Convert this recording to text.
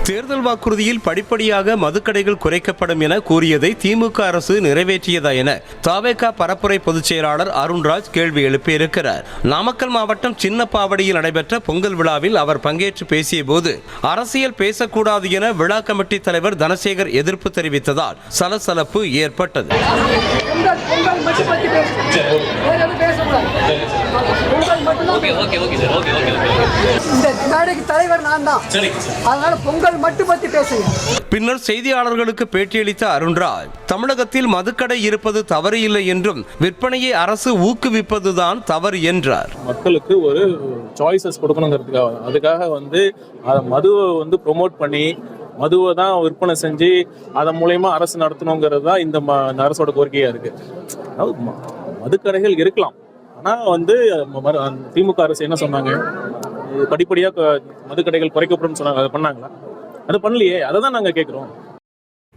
தேர்தல் வாக்குறுதியில் படிப்படியாக மதுக்கடைகள் குறைக்கப்படும் என கூறியதை திமுக அரசு நிறைவேற்றியதா என தவேக பரப்புரை பொதுச் செயலாளர் அருண்ராஜ் கேள்வி எழுப்பியிருக்கிறார். நாமக்கல் மாவட்டம் சின்னப்பாவடியில் நடைபெற்ற பொங்கல் விழாவில் அவர் பங்கேற்று பேசிய போது அரசியல் பேசக்கூடாது என விழா கமிட்டி தலைவர் தனசேகர் எதிர்ப்பு தெரிவித்ததால் சலசலப்பு ஏற்பட்டது. பின்னர் செய்தியாளர்களுக்கு பேட்டியளித்த அருண்ராஜ், தமிழகத்தில் மதுக்கடை இருப்பது தவறு இல்லை என்றும் விற்பனையை அரசு ஊக்குவிப்பதுதான் தவறு என்றார். மக்களுக்கு ஒரு சாய்ஸஸ் கொடுக்கணுங்கிறதுக்காக, அதுக்காக மதுவை ப்ரொமோட் பண்ணி மதுவை தான் விற்பனை செஞ்சு அதன் மூலயமா அரசு நடத்தணுங்கிறது தான் இந்த அரசோட கோரிக்கையா இருக்கு. மதுக்கடைகள் இருக்கலாம், ஆனா திமுக அரசு என்ன சொன்னாங்க, படிப்படியா மதுக்கடைகள் குறைக்கப்படும் சொன்னாங்க. அதை பண்ணாங்களா? அது பண்ணலையே. அதை தான் நாங்க கேட்கிறோம்.